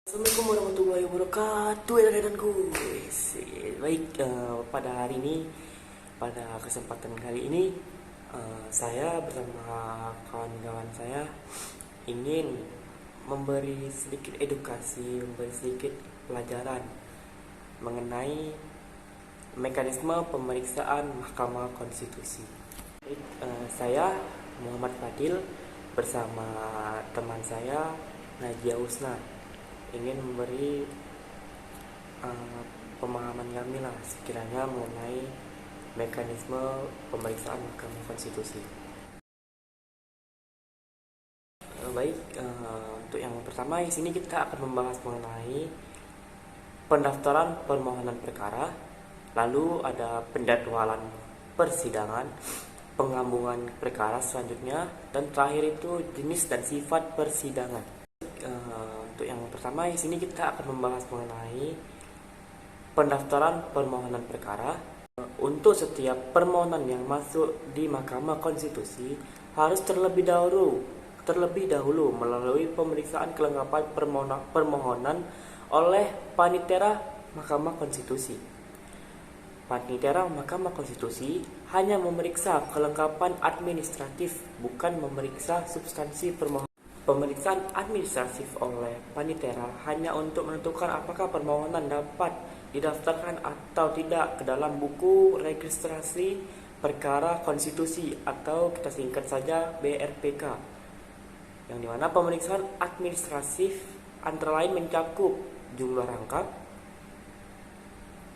Assalamualaikum warahmatullahi wabarakatuh, dan baik, pada hari ini, pada kesempatan kali ini, saya bersama kawan-kawan saya ingin memberi sedikit edukasi, memberi sedikit pelajaran mengenai mekanisme pemeriksaan Mahkamah Konstitusi. Baik, saya Muhammad Fadil bersama teman saya Najia Husna ingin memberi pemahaman kami lah sekiranya mengenai mekanisme pemeriksaan Mahkamah Konstitusi. Baik, untuk yang pertama di sini kita akan membahas mengenai pendaftaran permohonan perkara, lalu ada penjadwalan persidangan, penggabungan perkara selanjutnya, dan terakhir itu jenis dan sifat persidangan. Untuk yang pertama di sini kita akan membahas mengenai pendaftaran permohonan perkara. Untuk setiap permohonan yang masuk di Mahkamah Konstitusi harus terlebih dahulu melalui pemeriksaan kelengkapan permohonan oleh Panitera Mahkamah Konstitusi. Panitera Mahkamah Konstitusi hanya memeriksa kelengkapan administratif, bukan memeriksa substansi permohonan. Pemeriksaan administratif oleh Panitera hanya untuk menentukan apakah permohonan dapat didaftarkan atau tidak ke dalam buku registrasi perkara konstitusi atau kita singkat saja BRPK. Yang dimana pemeriksaan administratif antara lain mencakup jumlah rangkap,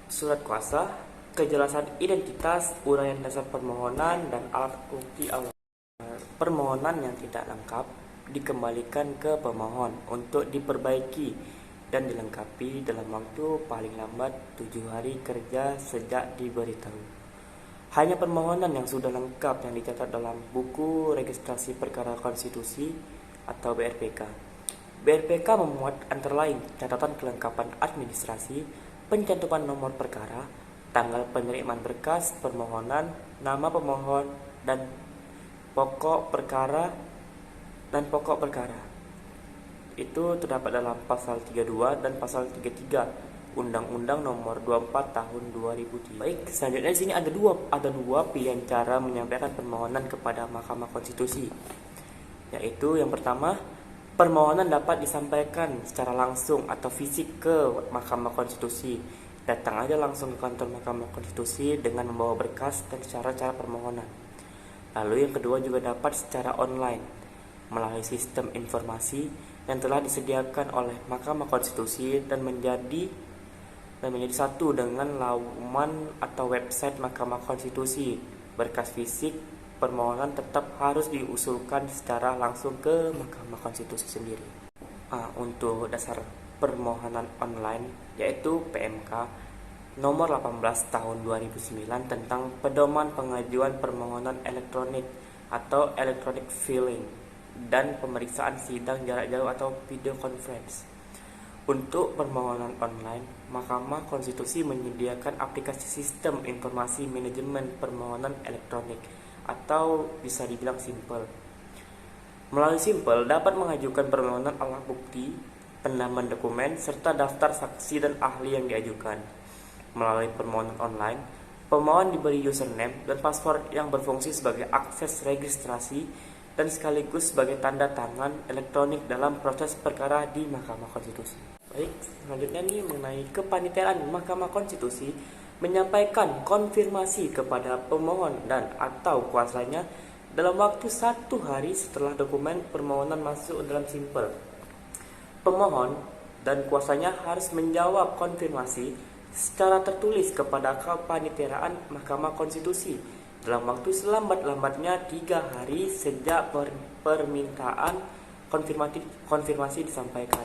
surat kuasa, kejelasan identitas, uraian dasar permohonan, dan alat bukti awal. Permohonan yang tidak lengkap dikembalikan ke pemohon untuk diperbaiki dan dilengkapi dalam waktu paling lambat 7 hari kerja sejak diberitahu. Hanya permohonan yang sudah lengkap yang dicatat dalam buku registrasi perkara konstitusi atau BRPK. BRPK memuat antara lain catatan kelengkapan administrasi, pencantuman nomor perkara, tanggal penerimaan berkas permohonan, nama pemohon, dan pokok perkara itu terdapat dalam pasal 32 dan pasal 33 Undang-Undang Nomor 24 Tahun 2003. Baik, selanjutnya di sini ada dua pilihan cara menyampaikan permohonan kepada Mahkamah Konstitusi. Yaitu yang pertama, permohonan dapat disampaikan secara langsung atau fisik ke Mahkamah Konstitusi. Datang aja langsung ke kantor Mahkamah Konstitusi dengan membawa berkas dan cara-cara permohonan. Lalu yang kedua juga dapat secara online melalui sistem informasi yang telah disediakan oleh Mahkamah Konstitusi dan menjadi satu dengan laman atau website Mahkamah Konstitusi. Berkas fisik permohonan tetap harus diusulkan secara langsung ke Mahkamah Konstitusi sendiri. Untuk dasar permohonan online yaitu PMK nomor 18 tahun 2009 tentang pedoman pengajuan permohonan elektronik atau electronic filing dan pemeriksaan sidang jarak jauh atau video conference. Untuk permohonan online, Mahkamah Konstitusi menyediakan aplikasi sistem informasi manajemen permohonan elektronik atau bisa dibilang Simpel. Melalui Simpel dapat mengajukan permohonan alat bukti, penambahan dokumen, serta daftar saksi dan ahli yang diajukan. Melalui permohonan online, pemohon diberi username dan password yang berfungsi sebagai akses registrasi dan sekaligus sebagai tanda tangan elektronik dalam proses perkara di Mahkamah Konstitusi. Baik, selanjutnya nih mengenai kepaniteraan Mahkamah Konstitusi menyampaikan konfirmasi kepada pemohon dan atau kuasanya dalam waktu 1 hari setelah dokumen permohonan masuk dalam Simpel. Pemohon dan kuasanya harus menjawab konfirmasi secara tertulis kepada kepaniteraan Mahkamah Konstitusi dalam waktu selambat-lambatnya 3 hari sejak permintaan konfirmasi disampaikan.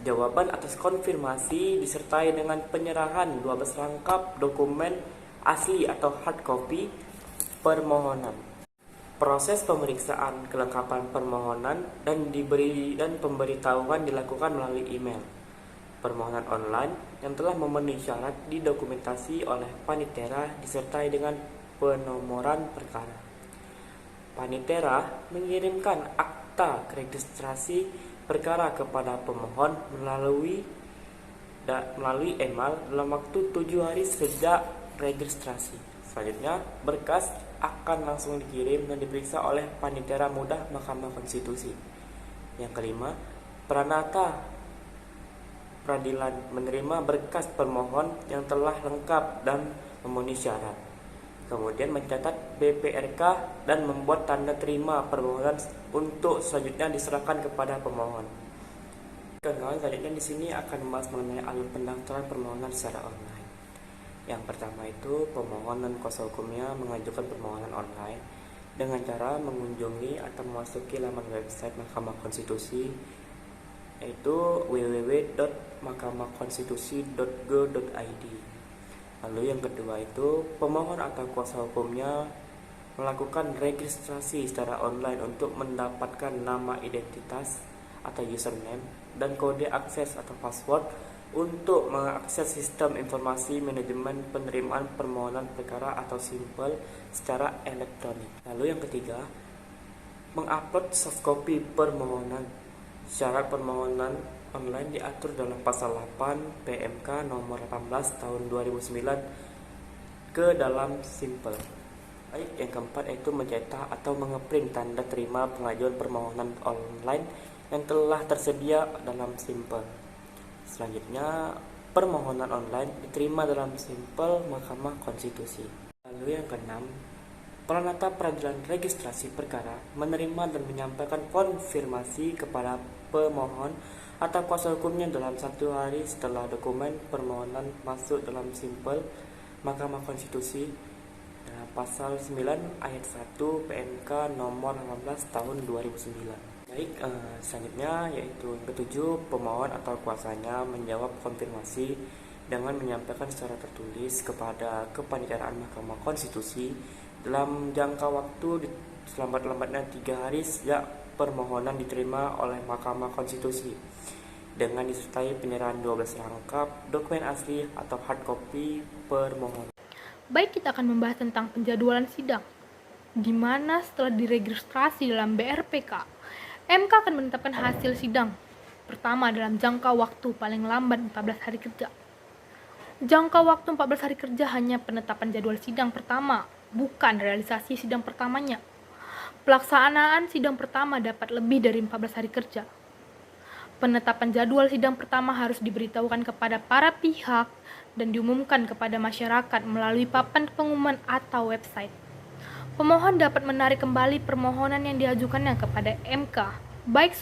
Jawaban atas konfirmasi disertai dengan penyerahan 12 rangkap dokumen asli atau hard copy permohonan. Proses pemeriksaan kelengkapan permohonan dan pemberitahuan dilakukan melalui email. Permohonan online yang telah memenuhi syarat didokumentasi oleh Panitera disertai dengan penomoran perkara. Panitera mengirimkan akta registrasi perkara kepada pemohon melalui email dalam waktu 7 hari sejak registrasi. Selanjutnya, berkas akan langsung dikirim dan diperiksa oleh Panitera Mudah Mahkamah Konstitusi. Yang kelima, Pranata Peradilan menerima berkas permohon yang telah lengkap dan memenuhi syarat. Kemudian mencatat BPRK dan membuat tanda terima permohonan untuk selanjutnya diserahkan kepada pemohon. Kawan-kawan, selanjutnya di sini akan membahas mengenai alur pendaftaran permohonan secara online. Yang pertama itu, pemohon dan kuasa hukumnya mengajukan permohonan online dengan cara mengunjungi atau memasuki laman website Mahkamah Konstitusi, yaitu www.mahkamahkonstitusi.go.id. Lalu yang kedua itu, pemohon atau kuasa hukumnya melakukan registrasi secara online untuk mendapatkan nama identitas atau username dan kode akses atau password untuk mengakses sistem informasi manajemen penerimaan permohonan perkara atau SIMPEL secara elektronik. Lalu yang ketiga, mengupload soft copy permohonan. Syarat permohonan online diatur dalam pasal 8 PMK nomor 18 tahun 2009 ke dalam SIMPEL. Baik, yang keempat yaitu mencetak atau mengeprint tanda terima pengajuan permohonan online yang telah tersedia dalam SIMPEL. Selanjutnya, permohonan online diterima dalam SIMPEL Mahkamah Konstitusi. Lalu yang keenam, Pranata Peradilan Registrasi Perkara menerima dan menyampaikan konfirmasi kepada pemohon atau kuasa hukumnya dalam 1 hari setelah dokumen permohonan masuk dalam SIMPEL Mahkamah Konstitusi. Pasal 9 ayat 1 PMK nomor 18 tahun 2009. Baik, selanjutnya yaitu yang ketujuh, pemohon atau kuasanya menjawab konfirmasi dengan menyampaikan secara tertulis kepada Kepaniteraan Mahkamah Konstitusi dalam jangka waktu selambat-lambatnya 3 hari sejak permohonan diterima oleh Mahkamah Konstitusi, dengan disertai penyerahan 12 rangkap dokumen asli atau hard copy permohonan. Baik, kita akan membahas tentang penjadwalan sidang, di mana setelah diregistrasi dalam BRPK, MK akan menetapkan hasil sidang pertama dalam jangka waktu paling lambat 14 hari kerja. Jangka waktu 14 hari kerja hanya penetapan jadwal sidang pertama, bukan realisasi sidang pertamanya. Pelaksanaan sidang pertama dapat lebih dari 14 hari kerja. Penetapan jadwal sidang pertama harus diberitahukan kepada para pihak dan diumumkan kepada masyarakat melalui papan pengumuman atau website. Pemohon dapat menarik kembali permohonan yang diajukannya kepada MK, baik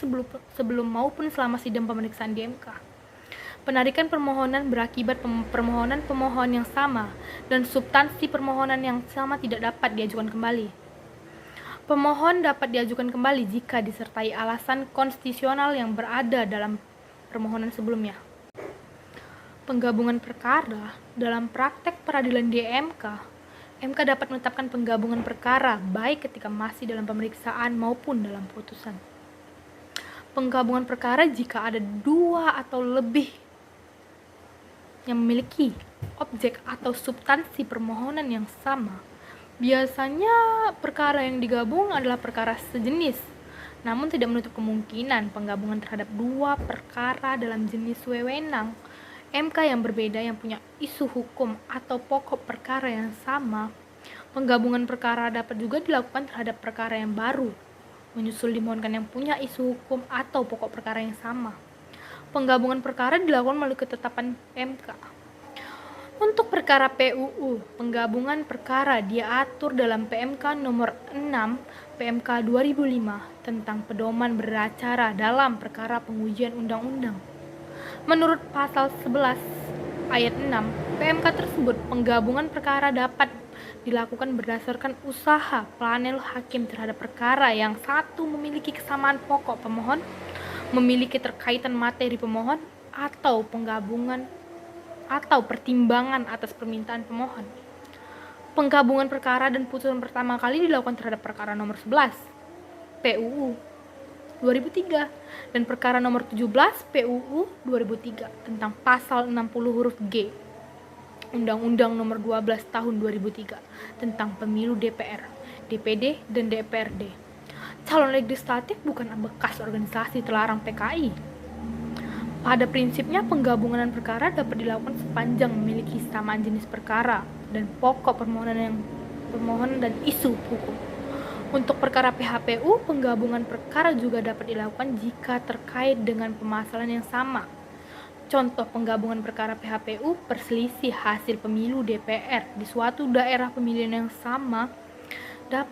sebelum maupun selama sidang pemeriksaan di MK. Penarikan permohonan berakibat permohonan pemohon yang sama dan substansi permohonan yang sama tidak dapat diajukan kembali. Pemohon dapat diajukan kembali jika disertai alasan konstitusional yang berada dalam permohonan sebelumnya. Penggabungan perkara dalam praktek peradilan di MK dapat menetapkan penggabungan perkara baik ketika masih dalam pemeriksaan maupun dalam putusan. Penggabungan perkara jika ada 2 atau lebih yang memiliki objek atau substansi permohonan yang sama. Biasanya perkara yang digabung adalah perkara sejenis, namun tidak menutup kemungkinan penggabungan terhadap 2 perkara dalam jenis wewenang MK yang berbeda yang punya isu hukum atau pokok perkara yang sama. Penggabungan perkara dapat juga dilakukan terhadap perkara yang baru, menyusul dimohonkan yang punya isu hukum atau pokok perkara yang sama. Penggabungan perkara dilakukan melalui ketetapan MK. Untuk perkara PUU, penggabungan perkara diatur dalam PMK nomor 6 PMK 2005 tentang pedoman beracara dalam perkara pengujian undang-undang. Menurut pasal 11 ayat 6 PMK tersebut, penggabungan perkara dapat dilakukan berdasarkan usaha panel hakim terhadap perkara yang satu memiliki kesamaan pokok pemohon, memiliki terkaitan materi pemohon, atau penggabungan atau pertimbangan atas permintaan pemohon. Penggabungan perkara dan putusan pertama kali dilakukan terhadap perkara nomor 11 PUU 2003 dan perkara nomor 17 PUU 2003 tentang pasal 60 huruf G Undang-Undang nomor 12 tahun 2003 tentang pemilu DPR, DPD, dan DPRD. calon legislatif bukan bekas organisasi terlarang PKI. Pada prinsipnya, penggabungan perkara dapat dilakukan sepanjang memiliki kesamaan jenis perkara dan pokok permohonan dan isu hukum. Untuk perkara PHPU, penggabungan perkara juga dapat dilakukan jika terkait dengan permasalahan yang sama. Contoh penggabungan perkara PHPU, perselisih hasil pemilu DPR di suatu daerah pemilihan yang sama,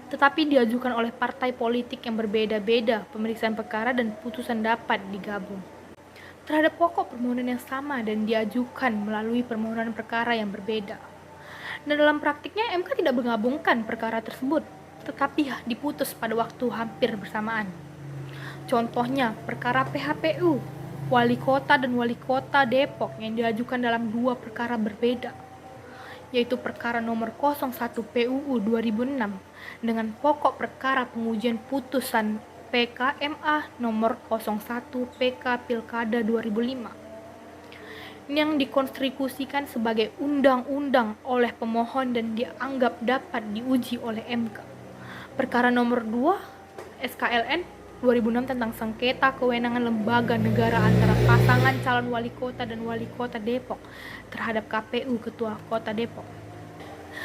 tetapi diajukan oleh partai politik yang berbeda-beda. Pemeriksaan perkara dan putusan dapat digabung terhadap pokok permohonan yang sama dan diajukan melalui permohonan perkara yang berbeda. Dan dalam praktiknya MK tidak menggabungkan perkara tersebut, tetapi diputus pada waktu hampir bersamaan. Contohnya perkara PHPU, Wali Kota dan Wali Kota Depok yang diajukan dalam dua perkara berbeda, yaitu perkara nomor 01 PUU 2006 dengan pokok perkara pengujian putusan PKMA nomor 01 PK Pilkada 2005 yang dikonstitusikan sebagai undang-undang oleh pemohon dan dianggap dapat diuji oleh MK. Perkara nomor 2 SKLN 2006 tentang sengketa kewenangan lembaga negara antara pasangan calon wali kota dan wali kota Depok terhadap KPU Ketua Kota Depok.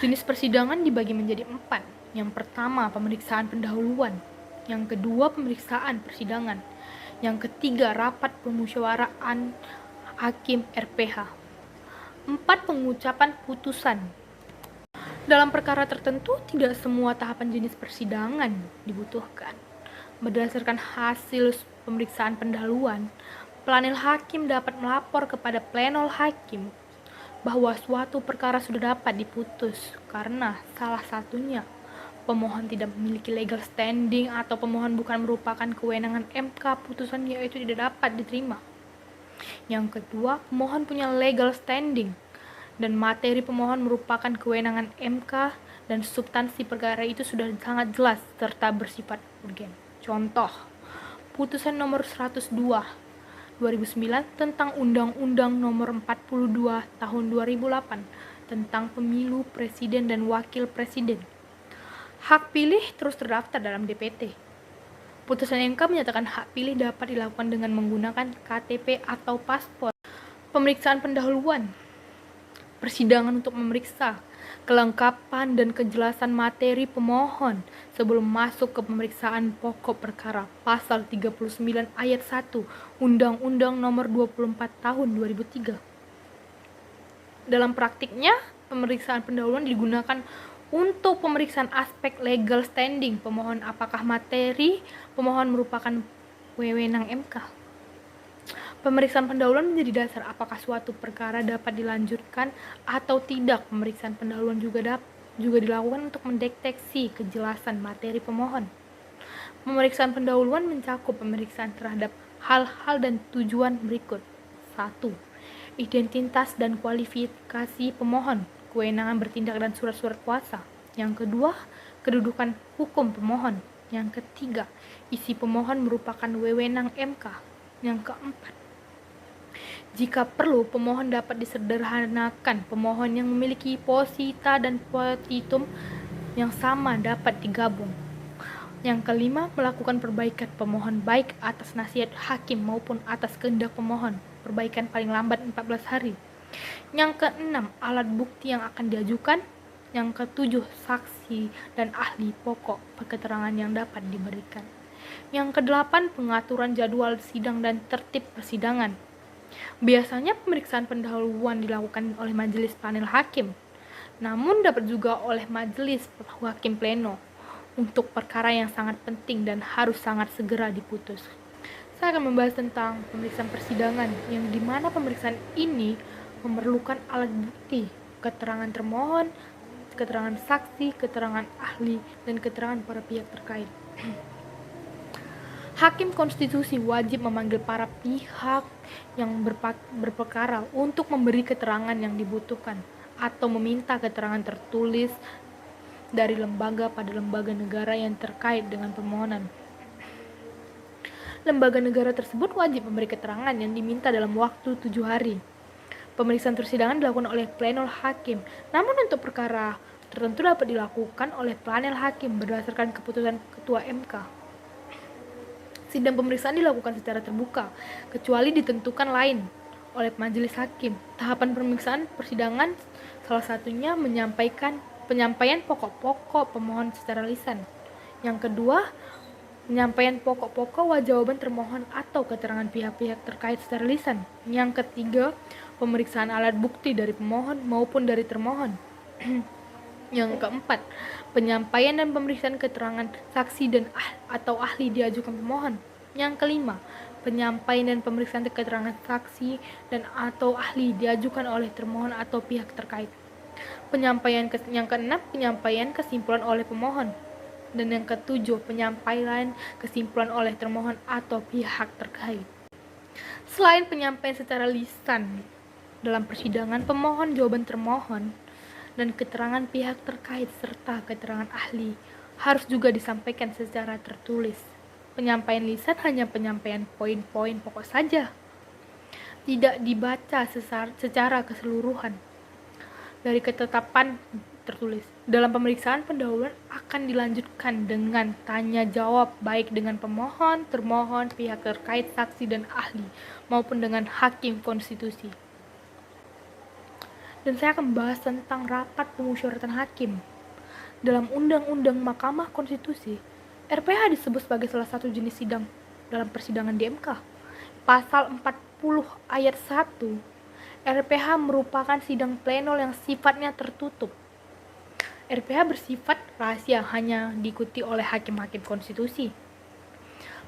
Jenis persidangan dibagi menjadi 4. Yang pertama, pemeriksaan pendahuluan. Yang kedua, pemeriksaan persidangan. Yang ketiga, rapat permusyawaratan hakim RPH. 4. Pengucapan putusan. Dalam perkara tertentu, tidak semua tahapan jenis persidangan dibutuhkan. Berdasarkan hasil pemeriksaan pendahuluan, planil hakim dapat melapor kepada plenol hakim bahwa suatu perkara sudah dapat diputus karena salah satunya pemohon tidak memiliki legal standing atau pemohon bukan merupakan kewenangan MK, putusan yaitu tidak dapat diterima. Yang kedua, pemohon punya legal standing dan materi pemohon merupakan kewenangan MK dan substansi perkara itu sudah sangat jelas serta bersifat urgen. Contoh, putusan nomor 102 2009 tentang Undang-Undang nomor 42 tahun 2008 tentang pemilu presiden dan wakil presiden. Hak pilih terus terdaftar dalam DPT. Putusan MK menyatakan hak pilih dapat dilakukan dengan menggunakan KTP atau paspor. Pemeriksaan pendahuluan. Persidangan untuk memeriksa kelengkapan dan kejelasan materi pemohon sebelum masuk ke pemeriksaan pokok perkara. Pasal 39 ayat 1 Undang-Undang nomor 24 tahun 2003. Dalam praktiknya, pemeriksaan pendahuluan digunakan untuk pemeriksaan aspek legal standing pemohon, apakah materi pemohon merupakan wewenang MK. Pemeriksaan pendahuluan menjadi dasar apakah suatu perkara dapat dilanjutkan atau tidak. Pemeriksaan pendahuluan juga dilakukan untuk mendeteksi kejelasan materi pemohon. Pemeriksaan pendahuluan mencakup pemeriksaan terhadap hal-hal dan tujuan berikut. 1. Identitas dan kualifikasi pemohon, kewenangan bertindak dan surat-surat kuasa. Yang kedua, kedudukan hukum pemohon. Yang ketiga, isi pemohon merupakan wewenang MK. Yang keempat, jika perlu, pemohon dapat disederhanakan. Pemohon yang memiliki posita dan petitum yang sama dapat digabung. Yang kelima, melakukan perbaikan pemohon baik atas nasihat hakim maupun atas kehendak pemohon. Perbaikan paling lambat 14 hari. Yang keenam, alat bukti yang akan diajukan. Yang ketujuh, saksi dan ahli pokok keterangan yang dapat diberikan. Yang kedelapan, pengaturan jadwal sidang dan tertib persidangan. Biasanya pemeriksaan pendahuluan dilakukan oleh majelis panel hakim, namun dapat juga oleh majelis hakim pleno untuk perkara yang sangat penting dan harus sangat segera diputus. Saya akan membahas tentang pemeriksaan persidangan yang dimana pemeriksaan ini memerlukan alat bukti, keterangan termohon, keterangan saksi, keterangan ahli, dan keterangan para pihak terkait. Hakim konstitusi wajib memanggil para pihak yang berperkara untuk memberi keterangan yang dibutuhkan atau meminta keterangan tertulis dari lembaga pada lembaga negara yang terkait dengan permohonan. Lembaga negara tersebut wajib memberi keterangan yang diminta dalam waktu 7 hari. Pemeriksaan persidangan dilakukan oleh plenol hakim, namun untuk perkara tertentu dapat dilakukan oleh panel hakim berdasarkan keputusan Ketua MK. Sidang pemeriksaan dilakukan secara terbuka, kecuali ditentukan lain oleh majelis hakim. Tahapan pemeriksaan persidangan salah satunya penyampaian pokok-pokok pemohon secara lisan. Yang kedua, penyampaian pokok-pokok jawaban termohon atau keterangan pihak-pihak terkait secara lisan. Yang ketiga, pemeriksaan alat bukti dari pemohon maupun dari termohon. Yang keempat, penyampaian dan pemeriksaan keterangan saksi dan atau ahli diajukan pemohon. Yang kelima, penyampaian dan pemeriksaan keterangan saksi dan atau ahli diajukan oleh termohon atau pihak terkait. Yang keenam, penyampaian kesimpulan oleh pemohon. Dan yang ketujuh, penyampaian kesimpulan oleh termohon atau pihak terkait. Selain penyampaian secara lisan dalam persidangan, pemohon, jawaban termohon, dan keterangan pihak terkait serta keterangan ahli harus juga disampaikan secara tertulis. Penyampaian lisan hanya penyampaian poin-poin pokok saja, tidak dibaca secara keseluruhan dari ketetapan tertulis. Dalam pemeriksaan pendahuluan akan dilanjutkan dengan tanya jawab baik dengan pemohon, termohon, pihak terkait, saksi dan ahli maupun dengan hakim konstitusi. Dan saya akan membahas tentang rapat pemusyawaratan hakim. Dalam Undang-Undang Mahkamah Konstitusi, RPH disebut sebagai salah satu jenis sidang dalam persidangan di MK. Pasal 40 ayat 1, RPH merupakan sidang pleno yang sifatnya tertutup. RPH bersifat rahasia, hanya diikuti oleh hakim-hakim konstitusi,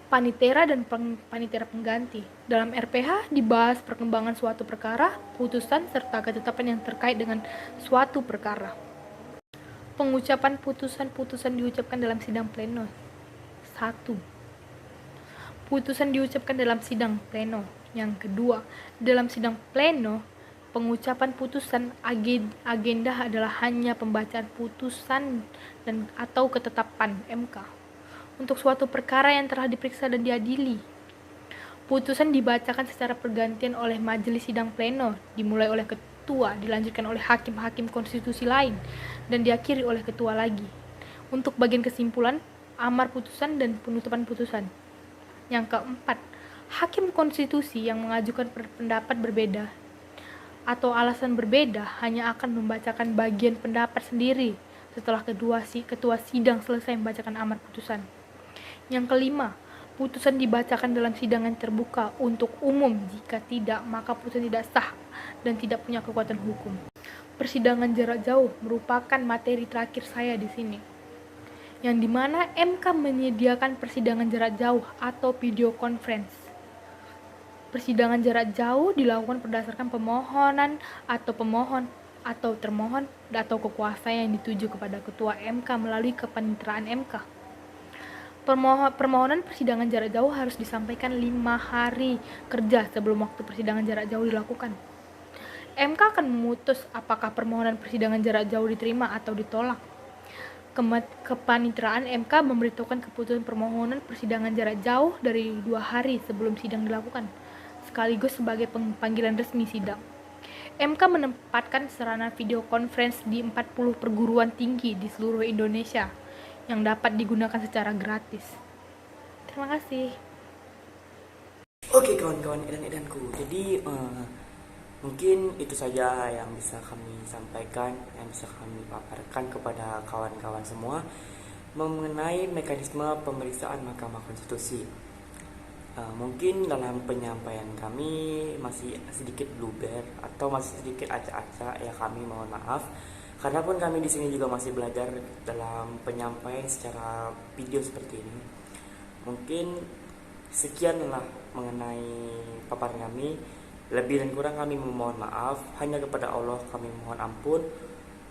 panitera dan panitera pengganti. Dalam RPH dibahas perkembangan suatu perkara, putusan, serta ketetapan yang terkait dengan suatu perkara. Pengucapan putusan diucapkan dalam sidang pleno. 1. Putusan diucapkan dalam sidang pleno. Yang kedua, dalam sidang pleno, pengucapan putusan agenda adalah hanya pembacaan putusan dan atau ketetapan MK untuk suatu perkara yang telah diperiksa dan diadili. Putusan dibacakan secara pergantian oleh majelis sidang pleno, dimulai oleh ketua, dilanjutkan oleh hakim-hakim konstitusi lain, dan diakhiri oleh ketua lagi. Untuk bagian kesimpulan, amar putusan dan penutupan putusan. Yang keempat, hakim konstitusi yang mengajukan pendapat berbeda atau alasan berbeda hanya akan membacakan bagian pendapat sendiri setelah ketua sidang selesai membacakan amar putusan. Yang kelima, putusan dibacakan dalam sidangan terbuka untuk umum. Jika tidak, maka putusan tidak sah dan tidak punya kekuatan hukum. Persidangan jarak jauh merupakan materi terakhir saya di sini, yang dimana MK menyediakan persidangan jarak jauh atau video conference. Persidangan jarak jauh dilakukan berdasarkan permohonan atau pemohon atau termohon atau kekuasaan yang dituju kepada ketua MK melalui kepanitraan MK. Permohonan persidangan jarak jauh harus disampaikan 5 hari kerja sebelum waktu persidangan jarak jauh dilakukan. MK akan memutus apakah permohonan persidangan jarak jauh diterima atau ditolak. Kepanitraan MK memberitahukan keputusan permohonan persidangan jarak jauh dari 2 hari sebelum sidang dilakukan, sekaligus sebagai panggilan resmi sidang. MK menempatkan sarana video conference di 40 perguruan tinggi di seluruh Indonesia yang dapat digunakan secara gratis. Terima kasih. Oke kawan-kawan edan-edanku, jadi mungkin itu saja yang bisa kami sampaikan, yang bisa kami paparkan kepada kawan-kawan semua mengenai mekanisme pemeriksaan Mahkamah Konstitusi. Mungkin dalam penyampaian kami masih sedikit bluber atau masih sedikit acak-acak, ya kami mohon maaf. Karena pun kami di sini juga masih belajar dalam penyampaian secara video seperti ini. Mungkin sekianlah mengenai paparan kami. Lebih dan kurang kami memohon maaf. Hanya kepada Allah kami mohon ampun.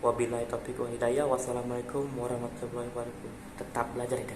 Wabillahi taufiq wal hidayah. Wassalamualaikum warahmatullahi wabarakatuh. Tetap belajar dan